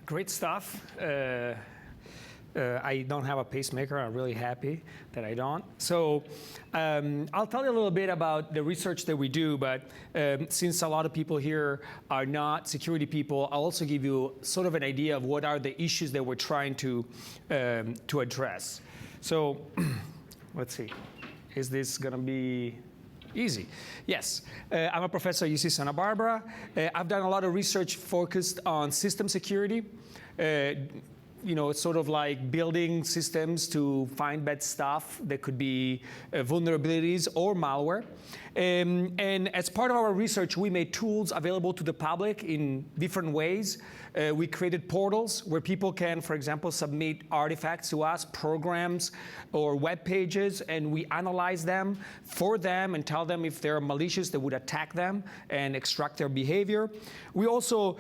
Great stuff. I don't have a pacemaker. I'm really happy that I don't. So I'll tell you a little bit about the research that we do, but since a lot of people here are not security people, I'll also give you sort of an idea of what are the issues that we're trying to address. So let's see. Is this going to be easy? Yes. I'm a professor at UC Santa Barbara. I've done a lot of research focused on system security. It's sort of like building systems to find bad stuff that could be vulnerabilities or malware. And as part of our research, we made tools available to the public in different ways. We created portals where people can, for example, submit artifacts to us, programs or web pages, and we analyze them for them and tell them if they're malicious that would attack them and extract their behavior. We also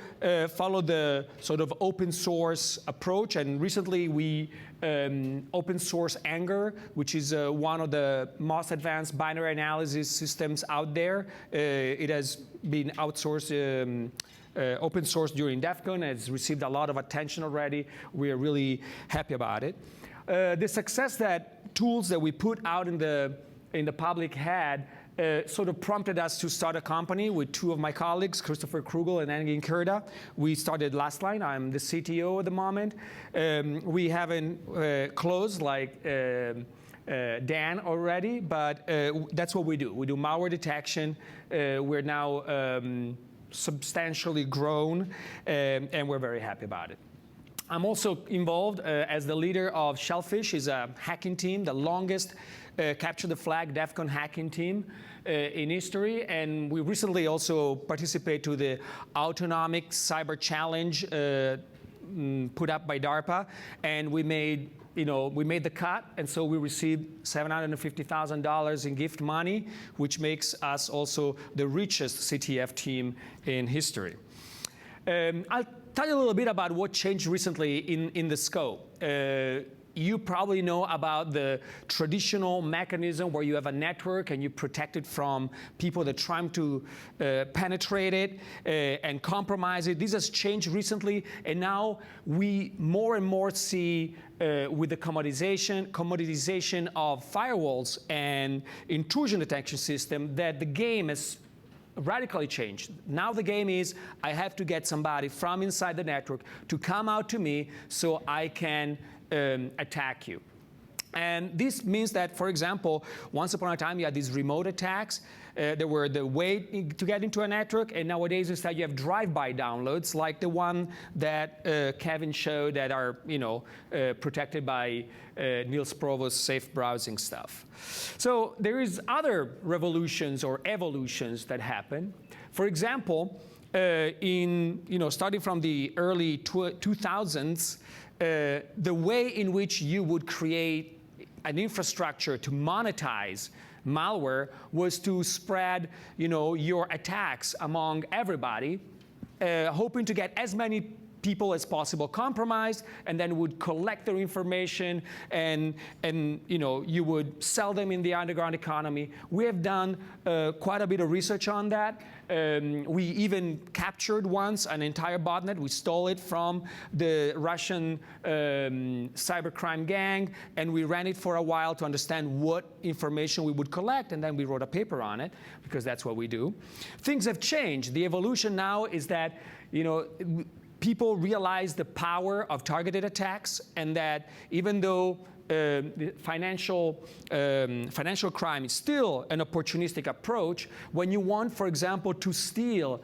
follow the sort of open source approach, and recently we open source Anger, which is one of the most advanced binary analysis systems out there. It has been outsourced, open source during DEF CON. It's received a lot of attention already. We are really happy about it. The success that tools that we put out in the public had sort of prompted us to start a company with two of my colleagues, Christopher Krugel and Engin Kurda. We started Lastline. I'm the CTO at the moment. We haven't closed like Dan already, but that's what we do. We do malware detection. We're now substantially grown, and we're very happy about it. I'm also involved as the leader of Shellfish. It's a hacking team, the longest capture the flag DEF CON hacking team in history, and we recently also participated to the Autonomic Cyber Challenge put up by DARPA, and we made the cut, and so we received $750,000 in gift money, which makes us also the richest CTF team in history. I'll tell you a little bit about what changed recently in the scope. You probably know about the traditional mechanism where you have a network and you protect it from people that try to penetrate it and compromise it. This has changed recently, and now we more and more see with the commoditization of firewalls and intrusion detection system that the game has radically changed. Now the game is, I have to get somebody from inside the network to come out to me so I can attack you. And this means that, for example, once upon a time you had these remote attacks. There were the way to get into a network, and nowadays instead you have drive-by downloads like the one that Kevin showed that are protected by Niels Provost's safe browsing stuff. So there is other revolutions or evolutions that happen. For example, starting from the early 2000s, the way in which you would create an infrastructure to monetize malware was to spread, your attacks among everybody, hoping to get as many people as possible compromised, and then would collect their information, and you would sell them in the underground economy. We have done quite a bit of research on that. We even captured once an entire botnet. We stole it from the Russian cybercrime gang, and we ran it for a while to understand what information we would collect, and then we wrote a paper on it, because that's what we do. Things have changed. The evolution now is that, people realize the power of targeted attacks, and that even though financial crime is still an opportunistic approach, when you want, for example, to steal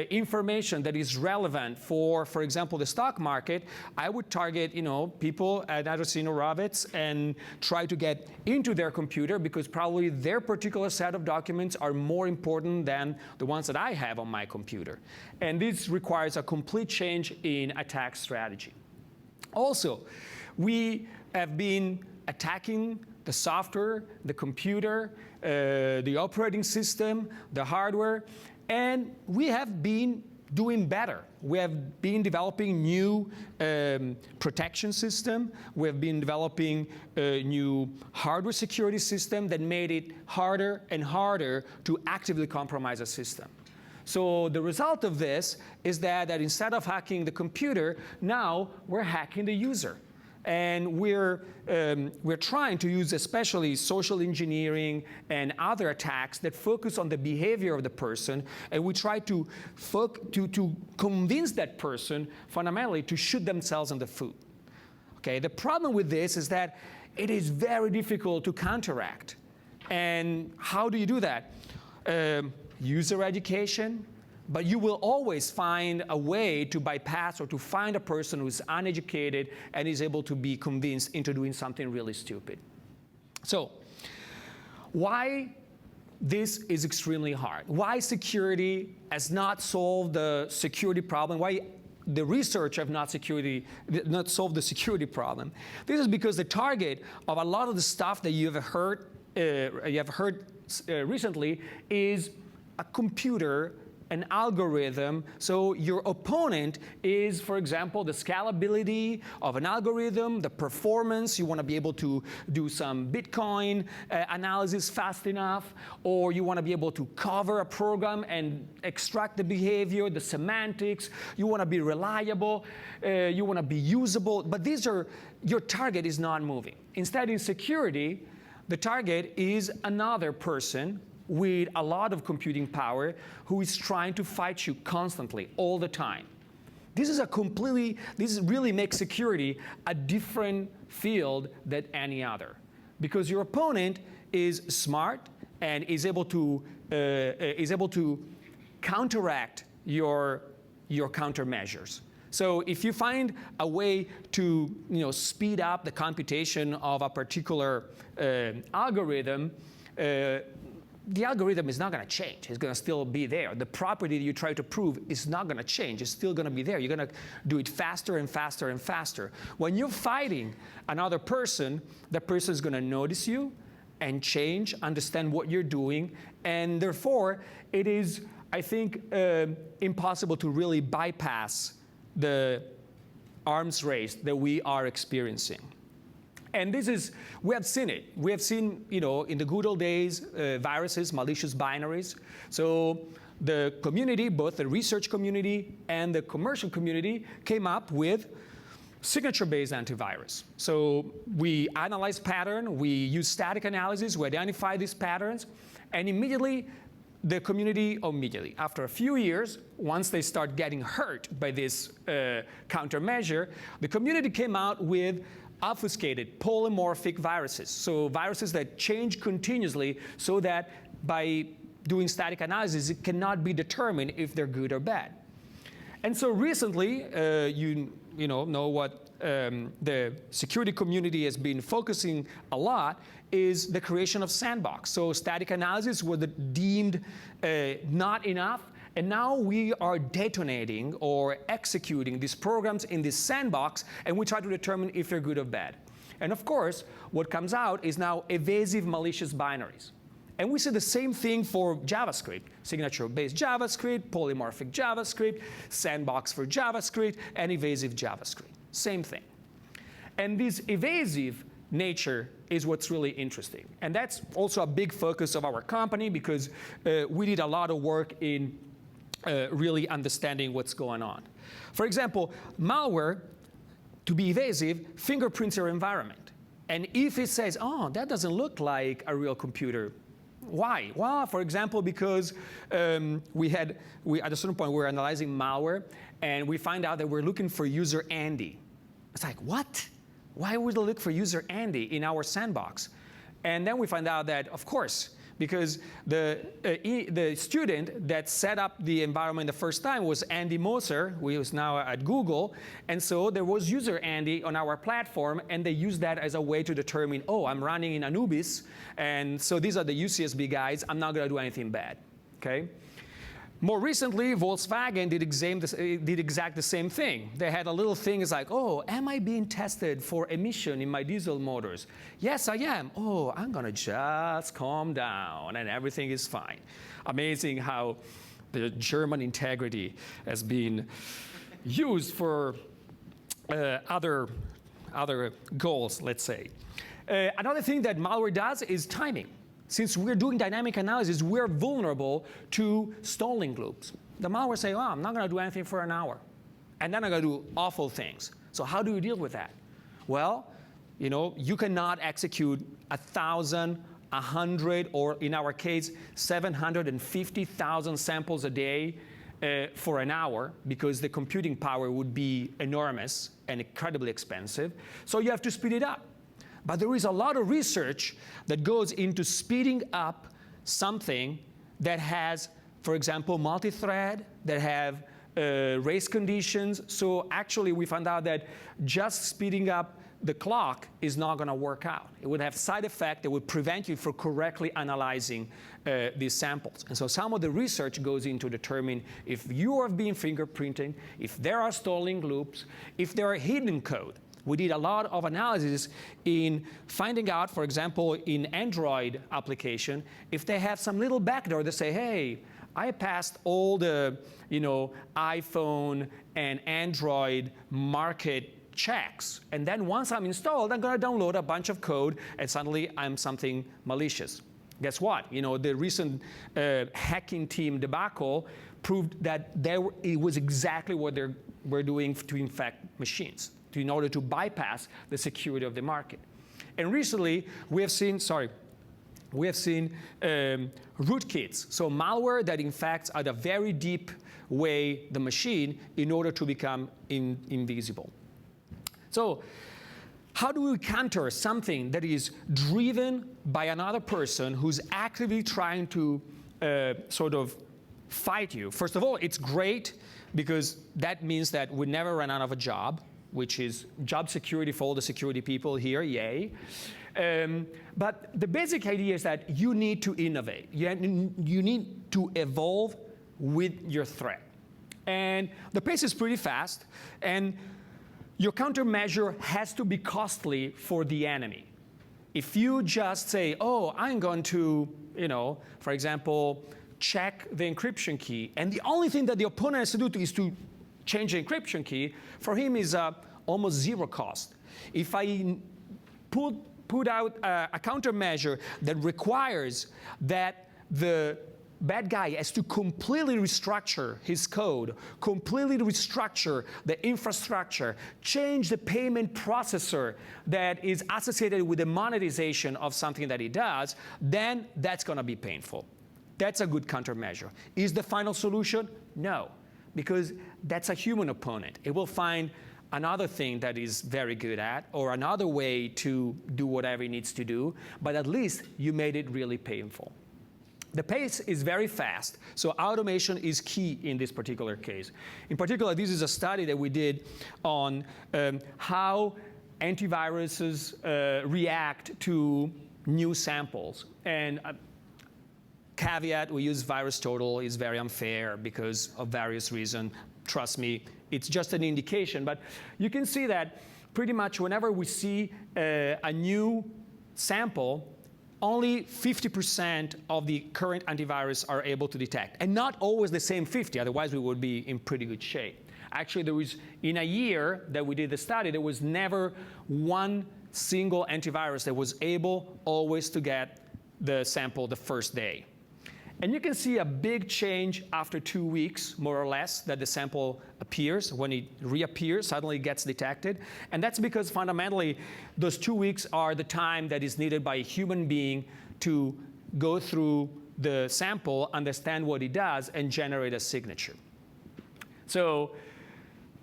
information that is relevant for example, the stock market, I would target, people at Adressino Rovitz and try to get into their computer, because probably their particular set of documents are more important than the ones that I have on my computer. And this requires a complete change in attack strategy. Also, we have been attacking the software, the computer, the operating system, the hardware, and we have been doing better. We have been developing new protection system. We have been developing a new hardware security system that made it harder and harder to actively compromise a system. So the result of this is that instead of hacking the computer, now we're hacking the user. And we're trying to use especially social engineering and other attacks that focus on the behavior of the person, and we try to convince that person fundamentally to shoot themselves in the foot. Okay, the problem with this is that it is very difficult to counteract. And how do you do that? User education, but you will always find a way to bypass or to find a person who's uneducated and is able to be convinced into doing something really stupid. So why this is extremely hard? Why security has not solved the security problem? Why the research have not solved the security problem? This is because the target of a lot of the stuff that you have heard recently is a computer, an algorithm. So your opponent is, for example, the scalability of an algorithm, the performance. You want to be able to do some Bitcoin analysis fast enough, or you want to be able to cover a program and extract the behavior, the semantics. You want to be reliable. You want to be usable. But your target is not moving. Instead, in security, the target is another person with a lot of computing power who is trying to fight you constantly, all the time. This really makes security a different field than any other, because your opponent is smart and is able to counteract your countermeasures. So if you find a way to speed up the computation of a particular algorithm, the algorithm is not going to change. It's going to still be there. The property that you try to prove is not going to change. It's still going to be there. You're going to do it faster and faster and faster. When you're fighting another person, that person is going to notice you and change, understand what you're doing, and therefore it is, I think, impossible to really bypass the arms race that we are experiencing. And we have seen it. We have seen, in the good old days, viruses, malicious binaries. So the community, both the research community and the commercial community, came up with signature-based antivirus. So we analyze pattern, we use static analysis, we identify these patterns, and immediately, after a few years, once they start getting hurt by this countermeasure, the community came out with obfuscated polymorphic viruses. So viruses that change continuously so that by doing static analysis, it cannot be determined if they're good or bad. And so recently, you know what the security community has been focusing a lot is the creation of sandbox. So static analysis was deemed not enough, and now we are detonating or executing these programs in this sandbox, and we try to determine if they're good or bad. And of course, what comes out is now evasive malicious binaries. And we see the same thing for JavaScript, signature-based JavaScript, polymorphic JavaScript, sandbox for JavaScript, and evasive JavaScript. Same thing. And this evasive nature is what's really interesting. And that's also a big focus of our company, because we did a lot of work in really understanding what's going on. For example, malware, to be evasive, fingerprints your environment. And if it says, oh, that doesn't look like a real computer, why? Well, for example, because at a certain point, we were analyzing malware, and we find out that we're looking for user Andy. It's like, what? Why would we look for user Andy in our sandbox? And then we find out that, of course, because the student that set up the environment the first time was Andy Moser, who is now at Google. And so there was user Andy on our platform, and they used that as a way to determine, oh, I'm running in Anubis, and so these are the UCSB guys. I'm not going to do anything bad. Okay? More recently, Volkswagen did exactly the same thing. They had a little thing, it's like, oh, am I being tested for emission in my diesel motors? Yes, I am. Oh, I'm going to just calm down, and everything is fine. Amazing how the German integrity has been used for other goals, let's say. Another thing that malware does is timing. since we're doing dynamic analysis, we're vulnerable to stalling loops. The malware say, oh, I'm not going to do anything for an hour, and then I'm going to do awful things. So how do you deal with that? Well, you cannot execute 1,000, 100, or in our case, 750,000 samples a day for an hour, because the computing power would be enormous and incredibly expensive. So you have to speed it up. But there is a lot of research that goes into speeding up something that has, for example, multi-thread, that have race conditions. So actually, we found out that just speeding up the clock is not going to work out. It would have side effects that would prevent you from correctly analyzing these samples. And so some of the research goes into determine if you have been fingerprinting, if there are stalling loops, if there are hidden code. We did a lot of analysis in finding out, for example, in Android application, if they have some little backdoor that say, hey, I passed all the iPhone and Android market checks, and then once I'm installed, I'm going to download a bunch of code, and suddenly I'm something malicious. Guess what? The recent hacking team debacle proved that it was exactly what they were doing to infect machines, in order to bypass the security of the market. And recently, we have seen rootkits, so malware that infects at a very deep way the machine in order to become invisible. So how do we counter something that is driven by another person who's actively trying to sort of fight you? First of all, it's great because that means that we never run out of a job, which is job security for all the security people here, yay. But the basic idea is that you need to innovate. You need to evolve with your threat. And the pace is pretty fast, and your countermeasure has to be costly for the enemy. If you just say, oh, I'm going to, for example, check the encryption key, and the only thing that the opponent has to do is to change the encryption key, for him is almost zero cost. If I put out a countermeasure that requires that the bad guy has to completely restructure his code, completely restructure the infrastructure, change the payment processor that is associated with the monetization of something that he does, then that's going to be painful. That's a good countermeasure. Is the final solution? No, because that's a human opponent. It will find another thing that is very good at, or another way to do whatever it needs to do, but at least you made it really painful. The pace is very fast, so automation is key in this particular case. In particular, this is a study that we did on how antiviruses react to new samples. And caveat, we use VirusTotal. It's very unfair because of various reasons. Trust me, it's just an indication. But you can see that pretty much whenever we see a new sample, only 50% of the current antivirus are able to detect. And not always the same 50, otherwise we would be in pretty good shape. Actually, there was, in a year that we did the study, there was never one single antivirus that was able always to get the sample the first day. And you can see a big change after 2 weeks, more or less, that the sample appears. When it reappears, suddenly it gets detected. And that's because fundamentally, those 2 weeks are the time that is needed by a human being to go through the sample, understand what it does, and generate a signature. So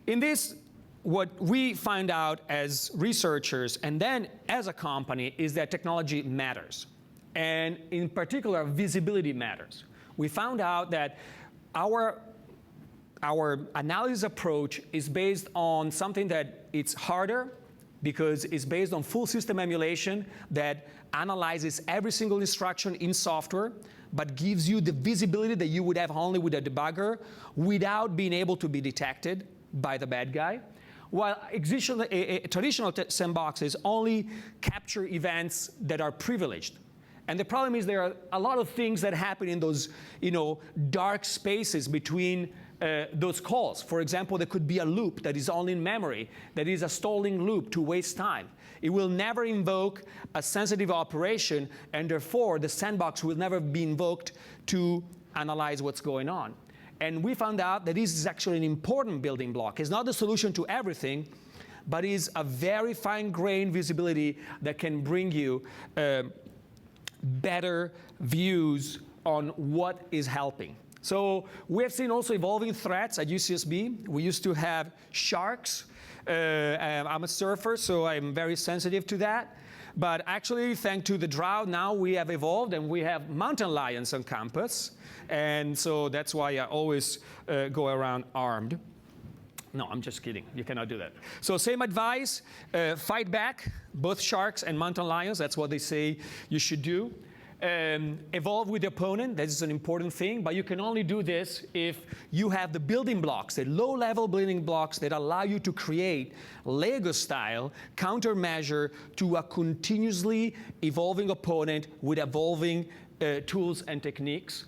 in this, what we find out as researchers, and then as a company, is that technology matters. And in particular, visibility matters. We found out that our analysis approach is based on something that it's harder because it's based on full system emulation that analyzes every single instruction in software, but gives you the visibility that you would have only with a debugger without being able to be detected by the bad guy. While traditional sandboxes only capture events that are privileged. And the problem is there are a lot of things that happen in those dark spaces between those calls. For example, there could be a loop that is only in memory, that is a stalling loop to waste time. It will never invoke a sensitive operation, and therefore the sandbox will never be invoked to analyze what's going on. And we found out that this is actually an important building block. It's not the solution to everything, but is a very fine-grained visibility that can bring you better views on what is helping. So we have seen also evolving threats at UCSB. We used to have sharks. I'm a surfer, so I'm very sensitive to that. But actually, thanks to the drought, now we have evolved, and we have mountain lions on campus. And so that's why I always go around armed. No, I'm just kidding. You cannot do that. So same advice, fight back, both sharks and mountain lions. That's what they say you should do. Evolve with the opponent. That is an important thing. But you can only do this if you have the building blocks, the low-level building blocks that allow you to create Lego-style countermeasure to a continuously evolving opponent with evolving tools and techniques.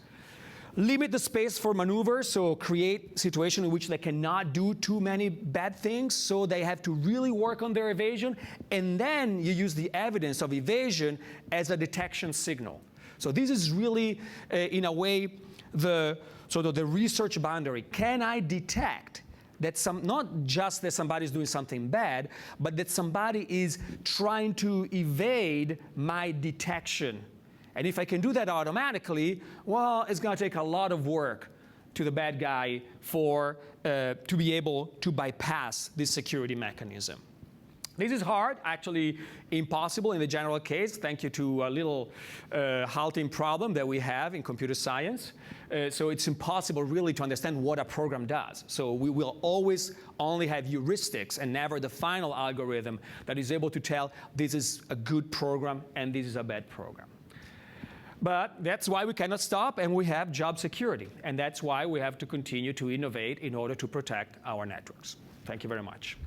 Limit the space for maneuver, so create situations in which they cannot do too many bad things, so they have to really work on their evasion, and then you use the evidence of evasion as a detection signal. So this is really, in a way, the research boundary. Can I detect that not just that somebody is doing something bad, but that somebody is trying to evade my detection? And if I can do that automatically, well, it's going to take a lot of work to the bad guy to be able to bypass this security mechanism. This is hard, actually impossible in the general case, thanks to a little halting problem that we have in computer science. So it's impossible really to understand what a program does. So we will always only have heuristics and never the final algorithm that is able to tell this is a good program and this is a bad program. But that's why we cannot stop, and we have job security. And that's why we have to continue to innovate in order to protect our networks. Thank you very much.